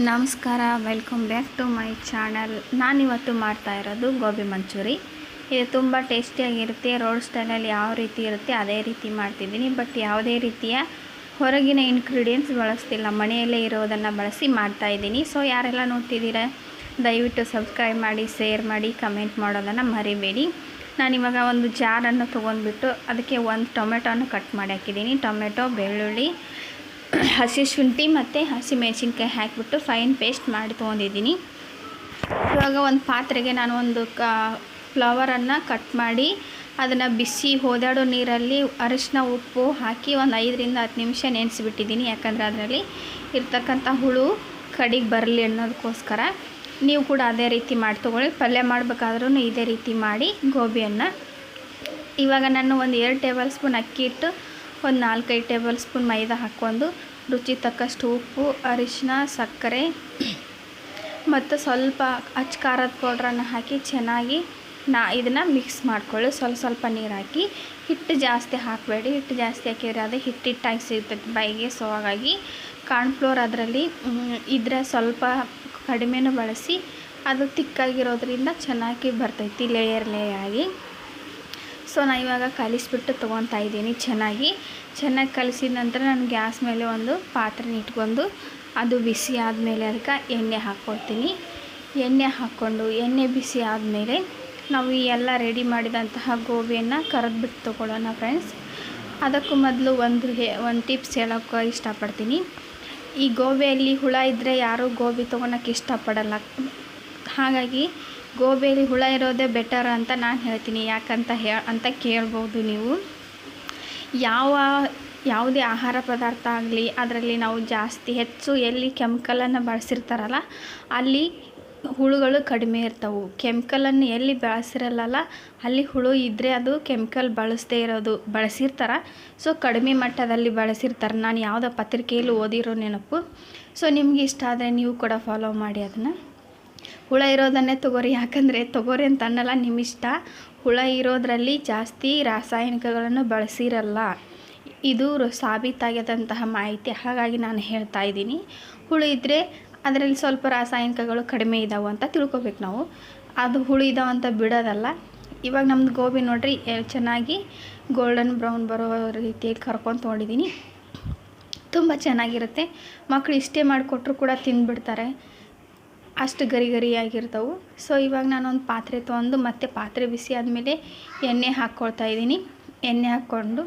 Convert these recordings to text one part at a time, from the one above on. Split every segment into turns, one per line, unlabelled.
ನಮಸ್ಕಾರ, welcome back to my channel. ನಾನಿವತ್ತು ಮಾಡ್ತಾ ಇರೋದು ಗೋಬಿ ಮಂಚೂರಿ. ಇದು ತುಂಬ ಟೇಸ್ಟಿಯಾಗಿರುತ್ತೆ. ರೋಡ್ ಸ್ಟೈಲಲ್ಲಿ ಯಾವ ರೀತಿ ಇರುತ್ತೆ ಅದೇ ರೀತಿ ಮಾಡ್ತಿದ್ದೀನಿ. ಬಟ್ ಯಾವುದೇ ರೀತಿಯ ಹೊರಗಿನ ಇಂಗ್ರೀಡಿಯೆಂಟ್ಸ್ ಬಳಸ್ತಿಲ್ಲ, ಮನೆಯಲ್ಲೇ ಇರೋದನ್ನು ಬಳಸಿ ಮಾಡ್ತಾಯಿದ್ದೀನಿ. ಸೊ ಯಾರೆಲ್ಲ ನೋಡ್ತಿದ್ದೀರಾ ದಯವಿಟ್ಟು ಸಬ್ಸ್ಕ್ರೈಬ್ ಮಾಡಿ, ಶೇರ್ ಮಾಡಿ, ಕಮೆಂಟ್ ಮಾಡೋದನ್ನು ಮರಿಬೇಡಿ. ನಾನಿವಾಗ ಒಂದು ಜಾರನ್ನು ತೊಗೊಂಡ್ಬಿಟ್ಟು ಅದಕ್ಕೆ ಒಂದು ಟೊಮೆಟೊನ ಕಟ್ ಮಾಡಿ ಹಾಕಿದ್ದೀನಿ. ಟೊಮೆಟೊ, ಬೆಳ್ಳುಳ್ಳಿ, ಹಸಿ ಶುಂಠಿ ಮತ್ತು ಹಸಿ ಮೆಣಸಿನ್ಕಾಯಿ ಹಾಕಿಬಿಟ್ಟು ಫೈನ್ ಪೇಸ್ಟ್ ಮಾಡಿ ತೊಗೊಂಡಿದ್ದೀನಿ. ಇವಾಗ ಒಂದು ಪಾತ್ರೆಗೆ ನಾನು ಒಂದು ಫ್ಲವರನ್ನು ಕಟ್ ಮಾಡಿ ಅದನ್ನು ಬಿಸಿ ಹೋದಾಡೋ ನೀರಲ್ಲಿ ಅರಿಶಿನ, ಉಪ್ಪು ಹಾಕಿ ಒಂದು 5 ರಿಂದ 10 ನಿಮಿಷ ನೆನೆಸಿಬಿಟ್ಟಿದ್ದೀನಿ. ಯಾಕಂದರೆ ಅದರಲ್ಲಿ ಇರ್ತಕ್ಕಂಥ ಹುಳು ಕಡಿಗೆ ಬರಲಿ ಅನ್ನೋದಕ್ಕೋಸ್ಕರ. ನೀವು ಕೂಡ ಅದೇ ರೀತಿ ಮಾಡಿ ತೊಗೊಳ್ಳಿ. ಪಲ್ಯ ಮಾಡಬೇಕಾದ್ರೂ ಇದೇ ರೀತಿ ಮಾಡಿ ಗೋಬಿಯನ್ನು. ಇವಾಗ ನಾನು ಒಂದು 2 ಟೇಬಲ್ ಸ್ಪೂನ್ ಅಕ್ಕಿ ಹಿಟ್ಟು, ಒಂದು 4-5 ಟೇಬಲ್ ಸ್ಪೂನ್ ಮೈದಾ ಹಾಕ್ಕೊಂಡು ರುಚಿ ತಕ್ಕಷ್ಟು ಉಪ್ಪು, ಅರಿಶಿನ, ಸಕ್ಕರೆ ಮತ್ತು ಸ್ವಲ್ಪ ಅಚ್ಚ ಖಾರದ ಪೌಡ್ರನ್ನು ಹಾಕಿ ಚೆನ್ನಾಗಿ ಇದನ್ನು ಮಿಕ್ಸ್ ಮಾಡ್ಕೊಳ್ಳಿ. ಸ್ವಲ್ಪ ನೀರು ಹಾಕಿ. ಹಿಟ್ಟು ಜಾಸ್ತಿ ಹಾಕಬೇಡಿ, ಹಿಟ್ಟು ಜಾಸ್ತಿ ಹಾಕಿದರೆ ಅದು ಹಿಟ್ಟಿಟ್ಟಾಗಿ ಸಿಗ್ತದೆ ಬಾಯಿಗೆ. ಸೊ ಹಾಗಾಗಿ ಕಾರ್ನ್ಫ್ಲೋರ್ ಅದರಲ್ಲಿ ಇದ್ರೆ ಸ್ವಲ್ಪ ಕಡಿಮೆನೂ ಬಳಸಿ, ಅದು ತಿಕ್ಕಾಗಿರೋದ್ರಿಂದ ಚೆನ್ನಾಗಿ ಬರ್ತೈತಿ ಲೇಯರ್ ಆಗಿ. ಸೊ ನಾನು ಇವಾಗ ಕಲಿಸ್ಬಿಟ್ಟು ತೊಗೊತಾ ಇದ್ದೀನಿ. ಚೆನ್ನಾಗಿ ಕಲಿಸಿದ ನಂತರ ನಾನು ಗ್ಯಾಸ್ ಮೇಲೆ ಒಂದು ಪಾತ್ರೆ ಇಟ್ಕೊಂಡು ಅದು ಬಿಸಿ ಆದಮೇಲೆ ಅದಕ್ಕೆ ಎಣ್ಣೆ ಹಾಕ್ಕೊಳ್ತೀನಿ. ಎಣ್ಣೆ ಹಾಕ್ಕೊಂಡು ಎಣ್ಣೆ ಬಿಸಿ ಆದಮೇಲೆ ನಾವು ಈ ಎಲ್ಲ ರೆಡಿ ಮಾಡಿದಂತಹ ಗೋಬಿಯನ್ನು ಕರೆದ್ಬಿಟ್ಟು ತೊಗೊಳ್ಳೋಣ ಫ್ರೆಂಡ್ಸ್. ಅದಕ್ಕೂ ಮೊದಲು ಒಂದು ಟಿಪ್ಸ್ ಹೇಳೋಕ್ಕೆ ಇಷ್ಟಪಡ್ತೀನಿ. ಈ ಗೋಬಿಯಲ್ಲಿ ಹುಳ ಇದ್ದರೆ ಯಾರೂ ಗೋಬಿ ತೊಗೊಳಕ್ಕೆ ಇಷ್ಟಪಡಲ್ಲ. ಹಾಗಾಗಿ ಗೋಬಿಯಲ್ಲಿ ಹುಳ ಇರೋದೇ ಬೆಟರ್ ಅಂತ ನಾನು ಹೇಳ್ತೀನಿ. ಯಾಕಂತ ಕೇಳ್ಬೋದು ನೀವು. ಯಾವುದೇ ಆಹಾರ ಪದಾರ್ಥ ಆಗಲಿ ಅದರಲ್ಲಿ ನಾವು ಹೆಚ್ಚು ಎಲ್ಲಿ ಕೆಮಿಕಲನ್ನು ಬಳಸಿರ್ತಾರಲ್ಲ ಅಲ್ಲಿ ಹುಳುಗಳು ಕಡಿಮೆ ಇರ್ತವೆ. ಕೆಮಿಕಲನ್ನು ಎಲ್ಲಿ ಬಳಸಿರಲ್ಲ ಅಲ್ಲಿ ಹುಳು ಇದ್ದರೆ ಅದು ಕೆಮಿಕಲ್ ಬಳಸಿರ್ತಾರೆ. ಸೊ ಕಡಿಮೆ ಮಟ್ಟದಲ್ಲಿ ಬಳಸಿರ್ತಾರೆ. ನಾನು ಯಾವುದೋ ಪತ್ರಿಕೆಯಲ್ಲಿ ಓದಿರೋ ನೆನಪು. ಸೊ ನಿಮ್ಗೆ ಇಷ್ಟ ಆದರೆ ನೀವು ಕೂಡ ಫಾಲೋ ಮಾಡಿ ಅದನ್ನು. ಹುಳ ಇರೋದನ್ನೇ ತೊಗೋರಿ. ಯಾಕಂದರೆ ತೊಗೋರಿ ಅಂತ ಅನ್ನಲ್ಲ, ನಿಮ್ಮಿಷ್ಟ. ಹುಳ ಇರೋದರಲ್ಲಿ ಜಾಸ್ತಿ ರಾಸಾಯನಿಕಗಳನ್ನು ಬಳಸಿರಲ್ಲ. ಇದು ಸಾಬೀತಾಗದಂತಹ ಮಾಹಿತಿ. ಹಾಗಾಗಿ ನಾನು ಹೇಳ್ತಾ ಇದ್ದೀನಿ. ಹುಳು ಇದ್ದರೆ ಅದರಲ್ಲಿ ಸ್ವಲ್ಪ ರಾಸಾಯನಿಕಗಳು ಕಡಿಮೆ ಇದ್ದಾವೆ ಅಂತ ತಿಳ್ಕೊಬೇಕು ನಾವು. ಅದು ಹುಳು ಇದ್ದಾವೆ ಅಂತ ಬಿಡೋದಲ್ಲ. ಇವಾಗ ನಮ್ಮದು ಗೋಬಿ ನೋಡಿರಿ ಚೆನ್ನಾಗಿ ಗೋಲ್ಡನ್ ಬ್ರೌನ್ ಬರೋ ರೀತಿಯಲ್ಲಿ ಕರ್ಕೊಂಡು ತೊಗೊಂಡಿದ್ದೀನಿ. ತುಂಬ ಚೆನ್ನಾಗಿರುತ್ತೆ. ಮಕ್ಕಳು ಇಷ್ಟೇ ಮಾಡಿಕೊಟ್ರು ಕೂಡ ತಿಂದುಬಿಡ್ತಾರೆ, ಅಷ್ಟು ಗರಿಯಾಗಿರ್ತವೆ. ಸೊ ಇವಾಗ ನಾನೊಂದು ಪಾತ್ರೆ ತೊಗೊಂಡು ಮತ್ತೆ ಪಾತ್ರೆ ಬಿಸಿ ಆದಮೇಲೆ ಎಣ್ಣೆ ಹಾಕ್ಕೊಳ್ತಾ ಇದ್ದೀನಿ. ಎಣ್ಣೆ ಹಾಕ್ಕೊಂಡು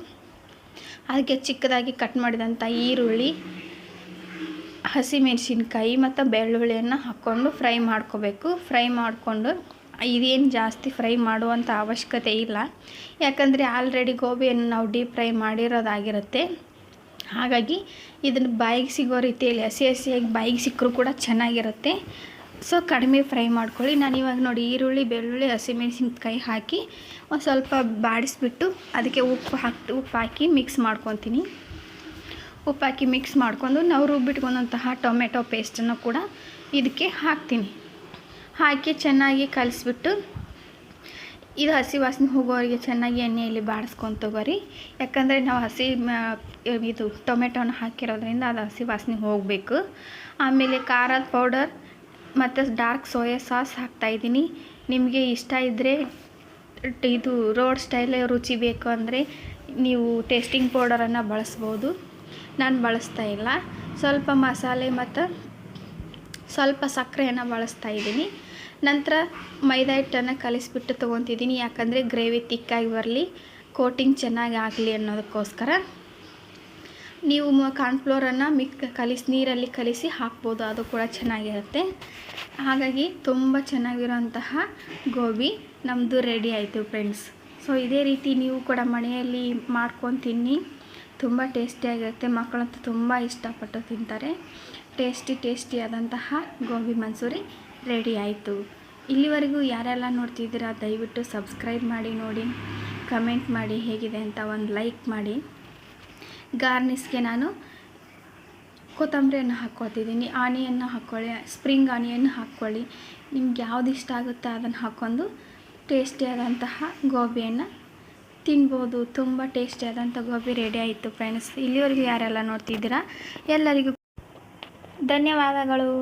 ಅದಕ್ಕೆ ಚಿಕ್ಕದಾಗಿ ಕಟ್ ಮಾಡಿದಂಥ ಈರುಳ್ಳಿ, ಹಸಿಮೆಣಸಿನ್ಕಾಯಿ ಮತ್ತು ಬೆಳ್ಳುಳ್ಳಿಯನ್ನು ಹಾಕ್ಕೊಂಡು ಫ್ರೈ ಮಾಡ್ಕೋಬೇಕು. ಫ್ರೈ ಮಾಡಿಕೊಂಡು ಇದೇನು ಜಾಸ್ತಿ ಫ್ರೈ ಮಾಡುವಂಥ ಅವಶ್ಯಕತೆ ಇಲ್ಲ. ಯಾಕಂದರೆ ಆಲ್ರೆಡಿ ಗೋಬಿಯನ್ನು ನಾವು ಡೀಪ್ ಫ್ರೈ ಮಾಡಿರೋದಾಗಿರುತ್ತೆ. ಹಾಗಾಗಿ ಇದನ್ನು ಬಾಯಿಗೆ ಸಿಗೋ ರೀತಿಯಲ್ಲಿ ಹಸಿಯಾಗಿ ಬಾಯಿಗೆ ಸಿಕ್ಕರೂ ಕೂಡ ಚೆನ್ನಾಗಿರುತ್ತೆ. ಸೊ ಕಡಿಮೆ ಫ್ರೈ ಮಾಡ್ಕೊಳ್ಳಿ. ನಾನು ಇವಾಗ ನೋಡಿ ಈರುಳ್ಳಿ, ಬೆಳ್ಳುಳ್ಳಿ, ಹಸಿಮೆಣಸಿನ್ಕಾಯಿ ಹಾಕಿ ಒಂದು ಸ್ವಲ್ಪ ಬಾಡಿಸ್ಬಿಟ್ಟು ಅದಕ್ಕೆ ಉಪ್ಪು ಹಾಕಿ ಮಿಕ್ಸ್ ಮಾಡ್ಕೊತೀನಿ. ಉಪ್ಪು ಹಾಕಿ ಮಿಕ್ಸ್ ಮಾಡ್ಕೊಂಡು ನಾವು ರುಬ್ಬಿಟ್ಕೊಂಡಂತಹ ಟೊಮೆಟೊ ಪೇಸ್ಟನ್ನು ಕೂಡ ಇದಕ್ಕೆ ಹಾಕ್ತೀನಿ. ಹಾಕಿ ಚೆನ್ನಾಗಿ ಕಲಿಸ್ಬಿಟ್ಟು ಇದು ಹಸಿ ವಾಸನೆ ಹೋಗೋವರೆಗೆ ಚೆನ್ನಾಗಿ ಎಣ್ಣೆಯಲ್ಲಿ ಬಾಡಿಸ್ಕೊಂಡು ತಗೋರಿ. ಯಾಕಂದರೆ ನಾವು ಇದು ಟೊಮೆಟೊನ ಹಾಕಿರೋದ್ರಿಂದ ಅದು ಹಸಿ ವಾಸನೆ ಹೋಗಬೇಕು. ಆಮೇಲೆ ಖಾರದ ಪೌಡರ್ ಮತ್ತು ಡಾರ್ಕ್ ಸೋಯಾ ಸಾಸ್ ಹಾಕ್ತಾಯಿದ್ದೀನಿ. ನಿಮಗೆ ಇಷ್ಟ ಇದ್ದರೆ ಇದು ರೋಡ್ ಸ್ಟೈಲ್ ರುಚಿ ಬೇಕು ಅಂದರೆ ನೀವು ಟೇಸ್ಟಿಂಗ್ ಪೌಡರನ್ನು ಬಳಸ್ಬೋದು. ನಾನು ಬಳಸ್ತಾ ಇಲ್ಲ. ಸ್ವಲ್ಪ ಮಸಾಲೆ ಮತ್ತು ಸ್ವಲ್ಪ ಸಕ್ಕರೆಯನ್ನು ಬಳಸ್ತಾ ಇದ್ದೀನಿ. ನಂತರ ಮೈದಾ ಹಿಟ್ಟನ್ನು ಕಲಿಸ್ಬಿಟ್ಟು ತೊಗೊತಿದ್ದೀನಿ. ಯಾಕಂದರೆ ಗ್ರೇವಿ ತಿಕ್ಕಾಗಿ ಬರಲಿ, ಕೋಟಿಂಗ್ ಚೆನ್ನಾಗಿ ಆಗಲಿ ಅನ್ನೋದಕ್ಕೋಸ್ಕರ. ನೀವು ಕಾರ್ನ್ಫ್ಲೋರನ್ನು ನೀರಲ್ಲಿ ಕಲಿಸಿ ಹಾಕ್ಬೋದು, ಅದು ಕೂಡ ಚೆನ್ನಾಗಿರುತ್ತೆ. ಹಾಗಾಗಿ ತುಂಬ ಚೆನ್ನಾಗಿರೋಂತಹ ಗೋಬಿ ನಮ್ಮದು ರೆಡಿ ಆಯಿತು ಫ್ರೆಂಡ್ಸ್. ಸೊ ಇದೇ ರೀತಿ ನೀವು ಕೂಡ ಮನೆಯಲ್ಲಿ ಮಾಡ್ಕೊಂಡು ತಿನ್ನಿ. ತುಂಬ ಟೇಸ್ಟಿಯಾಗಿರುತ್ತೆ. ಮಕ್ಕಳಂತೂ ತುಂಬ ಇಷ್ಟಪಟ್ಟು ತಿಂತಾರೆ. ಟೇಸ್ಟಿಯಾದಂತಹ ಗೋಬಿ ಮಂಚೂರಿ ರೆಡಿ ಆಯಿತು. ಇಲ್ಲಿವರೆಗೂ ಯಾರೆಲ್ಲ ನೋಡ್ತಿದ್ದೀರಾ ದಯವಿಟ್ಟು ಸಬ್ಸ್ಕ್ರೈಬ್ ಮಾಡಿ ನೋಡಿ, ಕಮೆಂಟ್ ಮಾಡಿ ಹೇಗಿದೆ ಅಂತ, ಒಂದು ಲೈಕ್ ಮಾಡಿ. ಗಾರ್ನಿಷ್ಗೆ ನಾನು ಕೊತ್ತಂಬರಿಯನ್ನು ಹಾಕ್ಕೊಳ್ತಿದ್ದೀನಿ. ಆನಿಯನ್ನು ಹಾಕ್ಕೊಳ್ಳಿ, ಸ್ಪ್ರಿಂಗ್ ಆನಿಯನ್ ಹಾಕ್ಕೊಳ್ಳಿ. ನಿಮ್ಗೆ ಯಾವ್ದು ಇಷ್ಟ ಆಗುತ್ತೆ ಅದನ್ನು ಹಾಕ್ಕೊಂಡು ಟೇಸ್ಟಿಯಾದಂತಹ ಗೋಬಿಯನ್ನು ತಿನ್ಬೋದು. ತುಂಬ ಟೇಸ್ಟಿಯಾದಂಥ ಗೋಬಿ ರೆಡಿ ಆಯಿತು ಫ್ರೆಂಡ್ಸ್. ಇಲ್ಲಿವರೆಗೂ ಯಾರೆಲ್ಲ ನೋಡ್ತಿದ್ದೀರಾ ಎಲ್ಲರಿಗೂ ಧನ್ಯವಾದಗಳು.